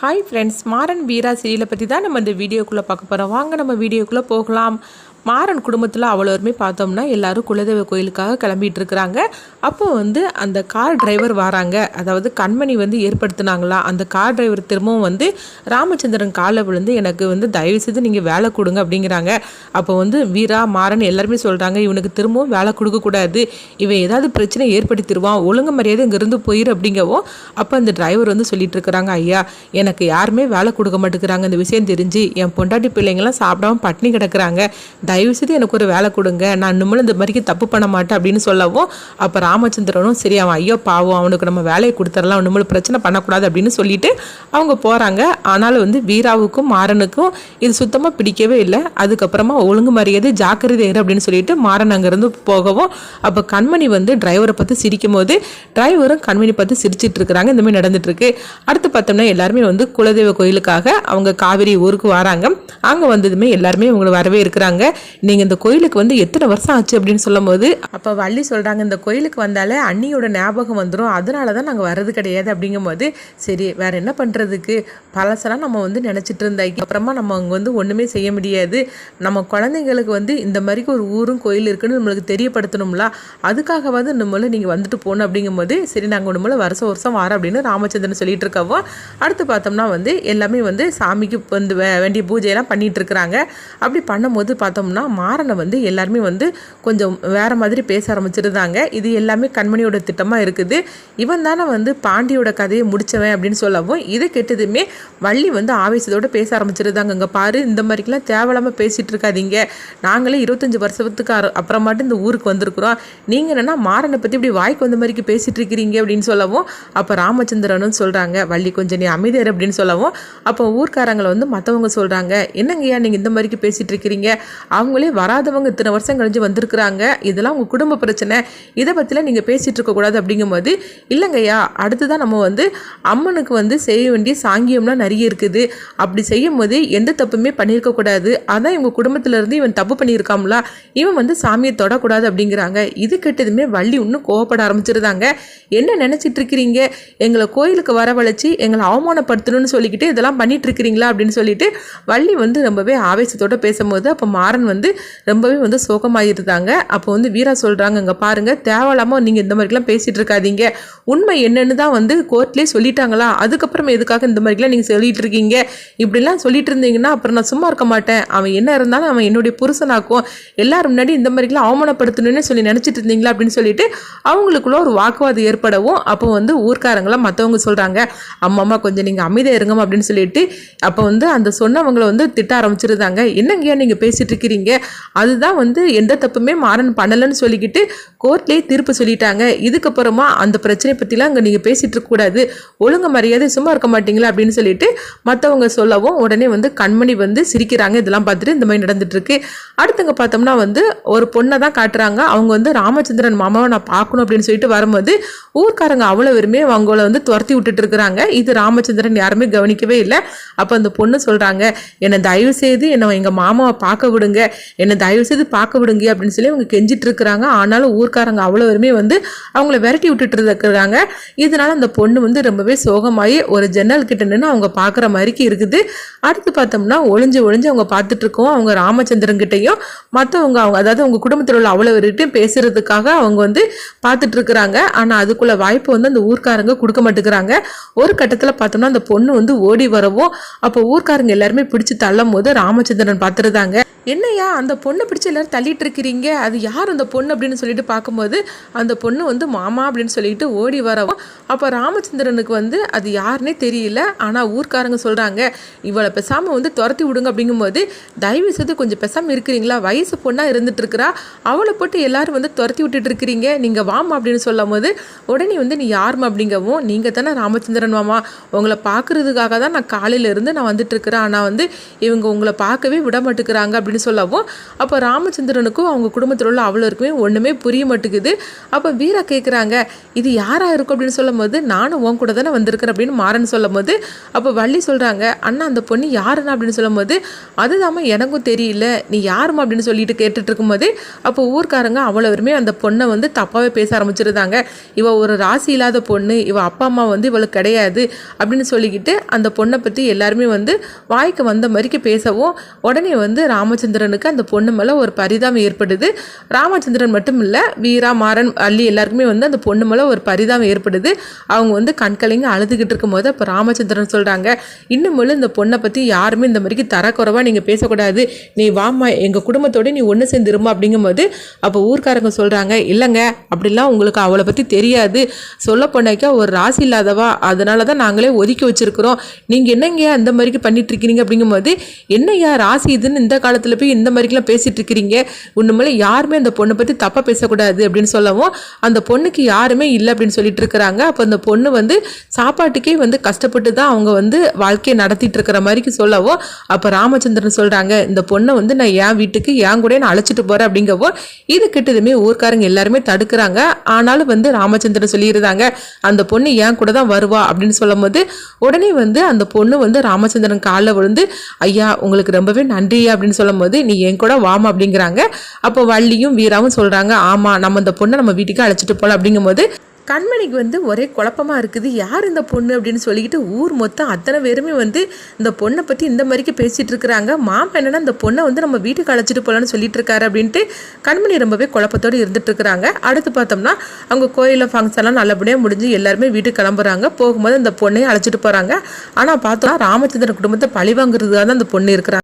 Hi friends, Maran வீரா சீரியலை பற்றி தான் நம்ம இந்த வீடியோக்குள்ளே பார்க்க போகிறோம். வாங்க நம்ம வீடியோக்குள்ளே போகலாம். மாறன் குடும்பத்தில் அவ்வளோருமே பார்த்தோம்னா எல்லாரும் குலதெய்வ கோயிலுக்காக கிளம்பிட்டு இருக்கிறாங்க. அப்போ அந்த கார் டிரைவர் வராங்க. அதாவது கண்மணி ஏற்படுத்தினாங்களா, அந்த கார் டிரைவர் திரும்பவும் ராமச்சந்திரன் காலில் விழுந்து எனக்கு தயவு செய்து நீங்கள் வேலை கொடுங்க அப்படிங்கிறாங்க. அப்போ வீரா மாறன் எல்லாருமே சொல்கிறாங்க, இவனுக்கு திரும்பவும் வேலை கொடுக்கக்கூடாது, இவன் ஏதாவது பிரச்சனை ஏற்படுத்திடுவான், ஒழுங்கு மரியாதை இங்கேருந்து போயிரு அப்படிங்கவும். அப்போ அந்த டிரைவர் சொல்லிட்டு இருக்கிறாங்க, ஐயா எனக்கு யாருமே வேலை கொடுக்க மாட்டேங்கிறாங்க, இந்த விஷயம் தெரிஞ்சு என் பொண்டாட்டி பிள்ளைங்களாம் சாப்பிடாம பட்டினி கிடக்குறாங்க, தயவு செய்து எனக்கு ஒரு வேலை கொடுங்க, நான் இன்னும் இந்த மாதிரிக்கு தப்பு பண்ண மாட்டேன் அப்படின்னு சொல்லவும். அப்போ ராமச்சந்திரனும் சரி அவன் ஐயோ பாவம், அவனுக்கு நம்ம வேலையை கொடுத்துடலாம், இன்னும் பிரச்சனை பண்ணக்கூடாது அப்படின்னு சொல்லிட்டு அவங்க போகிறாங்க. ஆனாலும் வீராவுக்கும் மாறனுக்கும் இது சுத்தமாக பிடிக்கவே இல்லை. அதுக்கப்புறமா ஒழுங்கு மரியாதை ஜாக்கிரதை அப்படின்னு சொல்லிட்டு மாறன் அங்கேருந்து போகவும். அப்போ கண்மணி டிரைவரை பார்த்து சிரிக்கும் போது டிரைவரும் கண்மணி பார்த்து சிரிச்சிட்டு இருக்கிறாங்க. இந்த மாதிரி நடந்துட்டு இருக்கு. அடுத்து பார்த்தோம்னா எல்லாருமே குலதெய்வ கோயிலுக்காக அவங்க காவிரி ஊருக்கு வராங்க. அங்கே வந்ததுமே எல்லாருமே இவங்களை வரவே இருக்கிறாங்க. நீங்கள் இந்த கோயிலுக்கு எத்தனை வருஷம் ஆச்சு அப்படின்னு சொல்லும் போது அப்போ வள்ளி சொல்கிறாங்க, இந்த கோயிலுக்கு வந்தாலே அண்ணியோட ஞாபகம் வந்துடும், அதனால தான் நாங்கள் வர்றது கிடையாது அப்படிங்கும் போது, சரி வேற என்ன பண்ணுறதுக்கு, பழசெல்லாம் நம்ம நினச்சிட்டு இருந்தாக்கி அப்புறமா நம்ம அங்கே ஒன்றுமே செய்ய முடியாது, நம்ம குழந்தைங்களுக்கு இந்த மாதிரிக்கு ஒரு ஊரும் கோயில் இருக்குன்னு நம்மளுக்கு தெரியப்படுத்தணும்ல, அதுக்காக நம்மள நீங்கள் வந்துட்டு போகணும் அப்படிங்கும் போது, சரி நாங்கள் நம்மள வருஷம் வருஷம் வரோம் அப்படின்னு ராமச்சந்திரன் சொல்லிட்டு இருக்கவோ. அடுத்து பார்த்தோம்னா எல்லாமே சாமிக்கு வேண்டிய பூஜையெல்லாம் பண்ணிட்டு இருக்கிறாங்க. அப்படி பண்ணும்போது பார்த்தோம்னா மாறனை எல்லாருமே கொஞ்சம் வேற மாதிரி பேச ஆரம்பிச்சிருந்தாங்க. இது எல்லாமே கண்மணியோட திட்டமாக இருக்குது, இவன் தானே பாண்டியோட கதையை முடிச்சவன் அப்படின்னு சொல்லவும். இதை கெட்டதுமே வள்ளி ஆவேசத்தோடு பேச ஆரம்பிச்சிருந்தாங்க. இங்கே பாரு, இந்த மாதிரிக்கெல்லாம் தேவையில்லாமல் பேசிகிட்டு இருக்காதீங்க, நாங்களே 25 வருஷத்துக்கு அப்புறமாட்டு இந்த ஊருக்கு வந்திருக்கிறோம், நீங்கள் என்னென்னா மாறனை பற்றி இப்படி வாய்க்கு வந்த மாதிரிக்கு பேசிகிட்டு இருக்கிறீங்க அப்படின்னு சொல்லவும். அப்போ ராமச்சந்திரனும் சொல்கிறாங்க, வள்ளி கொஞ்சம் நீ அமைதியார் அப்படின்னு சொல்லவும். அப்போ ஊர்க்காரங்களை மற்றவங்க சொல்கிறாங்க, என்னங்கய்யா நீங்கள் இந்த மாதிரிக்கு பேசிகிட்டு இருக்கிறீங்க, அவங்களே வராதவங்க இத்தனை வருஷம் கழிஞ்சு வந்திருக்கிறாங்க, இதெல்லாம் உங்கள் குடும்ப பிரச்சனை, இதை பற்றிலாம் நீங்கள் பேசிகிட்டு இருக்கக்கூடாது அப்படிங்கும்போது, இல்லைங்கய்யா அடுத்துதான் நம்ம அம்மனுக்கு செய்ய வேண்டிய சாங்கியம்லாம் நிறைய இருக்குது, அப்படி செய்யும் போது எந்த தப்புமே பண்ணியிருக்கக்கூடாது, அதான் இவங்க குடும்பத்திலேருந்து இவன் தப்பு பண்ணியிருக்காம்ல, இவன் சாமியை தொடக்கூடாது அப்படிங்கிறாங்க. இது கெட்டதுமே வள்ளி இன்னும் கோவப்பட ஆரம்பிச்சிருந்தாங்க. என்ன நினச்சிட்டு இருக்கிறீங்க, எங்களை கோயிலுக்கு வரவழைச்சி எங்களை அவமானப்படுத்தணும்னு சொல்லிக்கிட்டு இதெல்லாம் பண்ணிட்டு இருக்கிறீங்களா அப்படின்னு சொல்லிட்டு வள்ளி ரொம்பவே ஆவேசத்தோடு பேசும்போது, அப்போ மாறன் ரொம்பவே சோகமாயிருந்தாங்க. அப்போ வீரா சொல்கிறாங்க, இங்கே பாருங்கள் தேவையில்லாமல் நீங்கள் இந்த மாதிரிலாம் பேசிகிட்டு இருக்காதீங்க, உண்மை என்னன்னு தான் கோர்ட்லேயே சொல்லிட்டாங்களா, அதுக்கப்புறம் எதுக்காக இந்த மாதிரிலாம் நீங்கள் சொல்லிட்டு இருக்கீங்க, இப்படிலாம் சொல்லிட்டு இருந்தீங்கன்னா அப்புறம் நான் சும்மா இருக்க மாட்டேன், அவன் என்ன இருந்தாலும் அவன் என்னுடைய புருஷனாக்கும், எல்லாரும் முன்னாடி இந்த மாதிரிலாம் அவமானப்படுத்தணும்னு சொல்லி நினச்சிட்டு இருந்தீங்களா அப்படின்னு சொல்லிட்டு அவங்களுக்குள்ள ஒரு வாக்குவாதம் ஏற்படவும். அப்போ ஊர்க்காரங்களாம் மற்றவங்க சொல்கிறாங்க, அம்மா கொஞ்சம் நீங்கள் அமைதியாக இருங்கம்மா அப்படின்னு சொல்லிட்டு அப்போ அந்த சொன்னவங்களை திட்ட ஆரம்பிச்சிருந்தாங்க. என்னங்கய்யா நீங்கள் பேசிட்டு இருக்கிறீங்க, அதுதான் எந்த தப்புமே மாறன் பண்ணலன்னு சொல்லிக்கிட்டு கோர்ட்லேயே தீர்ப்பு சொல்லிட்டாங்க, இதுக்கப்புறமா அந்த பிரச்சனை பற்றிலாம் அங்கே நீங்கள் பேசிகிட்டு இருக்கக்கூடாது, ஒழுங்கு மரியாதை சும்மா இருக்க மாட்டீங்களா அப்படின்னு சொல்லிட்டு மற்றவங்க சொல்லவும். உடனே கண்மணி சிரிக்கிறாங்க. இதெல்லாம் பார்த்துட்டு இந்த மாதிரி நடந்துட்டு இருக்கு. அடுத்தவங்க பார்த்தோம்னா ஒரு பொண்ணை தான் காட்டுறாங்க. அவங்க ராமச்சந்திரன் மாமாவை நான் பார்க்கணும் அப்படின்னு சொல்லிட்டு வரும்போது ஊர்க்காரங்க அவ்வளோ வெறுமே அவங்கள துரத்தி விட்டுட்டு இருக்கிறாங்க. இது ராமச்சந்திரன் யாருமே கவனிக்கவே இல்லை. அப்போ அந்த பொண்ணு சொல்கிறாங்க, என்னை தயவு செய்து என்னை எங்கள் மாமாவை பார்க்க விடுங்க, என்னை தயவு செய்து பார்க்க விடுங்க அப்படின்னு சொல்லி அவங்க கெஞ்சிட்டு இருக்கிறாங்க. ஆனாலும் ஊர்க்காரங்க அவ்வளோ வருமே அவங்கள விரட்டி விட்டுட்டு இருக்கிறாங்க. இதனால அந்த பொண்ணு ரொம்பவே சோகமாகி ஒரு ஜன்னல் கிட்ட நின்று அவங்க பார்க்குற மாதிரிக்கு இருக்குது. அடுத்து பார்த்தோம்னா ஒளிஞ்சு அவங்க பார்த்துட்டு இருக்கோம். அவங்க ராமச்சந்திரன் கிட்டையும் மற்றவங்க அதாவது அவங்க குடும்பத்தில் உள்ள அவ்வளோ வரைக்கும் பேசுறதுக்காக அவங்க பார்த்துட்டு இருக்கிறாங்க. ஆனால் அதுக்குள்ள வாய்ப்பு அந்த ஊர்க்காரங்க கொடுக்க மாட்டேங்கிறாங்க. ஒரு கட்டத்தில் பார்த்தோம்னா அந்த பொண்ணு ஓடி வரவும். அப்போ ஊர்க்காரங்க எல்லாருமே பிடிச்சி தள்ளும் போது ராமச்சந்திரன் பார்த்துருந்தாங்க, என்னையா அந்த பொண்ணை பிடிச்சி எல்லாரும் தள்ளிட்டு இருக்கிறீங்க, அது யார் அந்த பொண்ணு அப்படின்னு சொல்லிட்டு பார்க்கும்போது அந்த பொண்ணு மாமா அப்படின்னு சொல்லிட்டு ஓடி வரவும். அப்போ ராமச்சந்திரனுக்கு அது யாருன்னே தெரியல. ஆனால் ஊர்க்காரங்க சொல்கிறாங்க, இவளை பெசாமல் துரத்தி விடுங்க அப்படிங்கும்போது, தயவு செய்து கொஞ்சம் பெசாமல் இருக்கிறீங்களா, வயசு பொண்ணாக இருந்துட்டு இருக்கிறா, அவளை போட்டு எல்லாரும் துரத்தி விட்டுட்டு இருக்கிறீங்க, நீங்கள் வாமா அப்படின்னு சொல்லும் போது உடனே நீ யாருமா அப்படிங்கவும், நீங்கள் தானே ராமச்சந்திரன் மாமா, உங்களை பார்க்குறதுக்காக தான் நான் காலையிலேருந்து நான் வந்துட்டு இருக்கிறேன், ஆனால் இவங்க உங்களை பார்க்கவே விட மாட்டேங்கிறாங்க அப்படின்னு அப்படின்னு சொல்லவும் அப்போ ராமச்சந்திரனுக்கும் அவங்க குடும்பத்தில் உள்ள அவ்வளோருக்குமே ஒன்றுமே புரிய மாட்டேங்குது. அப்போ வீரா கேட்குறாங்க, இது யாராக இருக்கும் அப்படின்னு சொல்லும் போது, நானும் உன் கூட தானே வந்திருக்கிறேன் அப்படின்னு மாறன் சொல்லும் போது, அப்போ வள்ளி சொல்கிறாங்க, அண்ணா அந்த பொண்ணு யாருன்னா அப்படின்னு சொல்லும் போது, அதுதாம்மா எனக்கும் தெரியல, நீ யாருமா அப்படின்னு சொல்லிட்டு கேட்டுட்டு இருக்கும்போது அப்போ ஊர்க்காரங்க அவ்வளோருமே அந்த பொண்ணை வந்து தப்பாகவே பேச ஆரம்பிச்சிருந்தாங்க. இவ ஒரு ராசி இல்லாத பொண்ணு, இவ அப்பா அம்மா வந்து இவளுக்கு கிடையாது அப்படின்னு சொல்லிக்கிட்டு அந்த பொண்ணை பற்றி எல்லாருமே வந்து வாய்க்கு வந்த மாதிரிக்கு பேசவும் உடனே வந்து ராமச்சந்திரனுக்கு அந்த பொண்ணு மேலே ஒரு பரிதாபம் ஏற்படுது. ராமச்சந்திரன் மட்டும் இல்லை, வீரா, மாறன், அள்ளி எல்லாருக்குமே வந்து அந்த பொண்ணு மேலே ஒரு பரிதாபம் ஏற்படுது. அவங்க வந்து கண்கலைங்க அழுதுகிட்டு இருக்கும்போது அப்போ ராமச்சந்திரன் சொல்கிறாங்க, இன்னும் இந்த பொண்ணை பற்றி யாருமே இந்த மாதிரிக்கு தரக்குறைவாக நீங்கள் பேசக்கூடாது, நீ வாமா எங்கள் குடும்பத்தோடு நீ ஒன்று சேர்ந்துருமா அப்படிங்கும்போது அப்போ ஊர்க்காரங்க சொல்கிறாங்க, இல்லைங்க அப்படிலாம் உங்களுக்கு அவளை பற்றி தெரியாது, சொல்ல போனாக்கா ஒரு ராசி இல்லாதவா, அதனால தான் நாங்களே ஒதுக்கி வச்சுருக்கிறோம், நீங்கள் என்னங்க அந்த மாதிரிக்கு பண்ணிட்டு இருக்கிறீங்க அப்படிங்கும்போது, என்னையா ராசி இதுன்னு இந்த காலத்தில் போய் இந்த மாதிரிக்கெலாம் பேசிகிட்டு இருக்கிறீங்க, ஒன்றுமேல யாருமே அந்த பொண்ணை பற்றி தப்பாக பேசக்கூடாது அப்படின்னு சொல்லவும் அந்த பொண்ணுக்கு யாருமே இல்லை அப்படின்னு சொல்லிட்டு இருக்கிறாங்க. அப்போ அந்த பொண்ணு வந்து சாப்பாட்டுக்கே வந்து கஷ்டப்பட்டு தான் அவங்க வந்து வாழ்க்கையை நடத்திட்டு இருக்கிற மாதிரிக்கு சொல்லவும் அப்போ ராமச்சந்திரன் சொல்கிறாங்க, இந்த பொண்ணை வந்து நான் என் வீட்டுக்கு என் கூட நான் அழைச்சிட்டு போகிறேன் அப்படிங்கவோ இது கிட்டதுமே ஊர்க்காரங்க எல்லாருமே தடுக்கிறாங்க. ஆனாலும் வந்து ராமச்சந்திரன் சொல்லியிருந்தாங்க, அந்த பொண்ணு என் கூட தான் வருவா அப்படின்னு சொல்லும் போது உடனே வந்து அந்த பொண்ணு வந்து ராமச்சந்திரன் காலில் விழுந்து, ஐயா உங்களுக்கு ரொம்பவே நன்றி அப்படின்னு சொல்லும் போது, நீ என் கூட வாமா அப்படிங்கிறாங்க. அப்போ வள்ளியும் வீராவும் சொல்கிறாங்க, ஆமாம் நம்ம இந்த பொண்ணை நம்ம வீட்டுக்கு அழைச்சிட்டு போகலாம் அப்படிங்கும்போது கண்மணிக்கு வந்து ஒரே குழப்பமாக இருக்குது, யார் இந்த பொண்ணு அப்படின்னு சொல்லிக்கிட்டு ஊர் மொத்தம் அத்தனை பேருமே வந்து இந்த பொண்ணை பற்றி இந்த மாதிரிக்கு பேசிகிட்டு இருக்கிறாங்க. மாமா என்னன்னா இந்த பொண்ணை வந்து நம்ம வீட்டுக்கு அழைச்சிட்டு போகலான்னு சொல்லிட்டு இருக்காரு அப்படின்ட்டு கண்மணி ரொம்பவே குழப்பத்தோடு இருந்துட்டு இருக்கிறாங்க. அடுத்து பார்த்தோம்னா அவங்க கோயிலில் ஃபங்க்ஷன்லாம் நல்லபடியாக முடிஞ்சு எல்லாருமே வீட்டுக்கு கிளம்புறாங்க. போகும்போது அந்த பொண்ணையும் அழைச்சிட்டு போகிறாங்க. ஆனால் பார்த்தோம்னா ராமச்சந்திரன் குடும்பத்தை பழி வாங்குறதுக்காக தான் அந்த பொண்ணு இருக்கிறாங்க.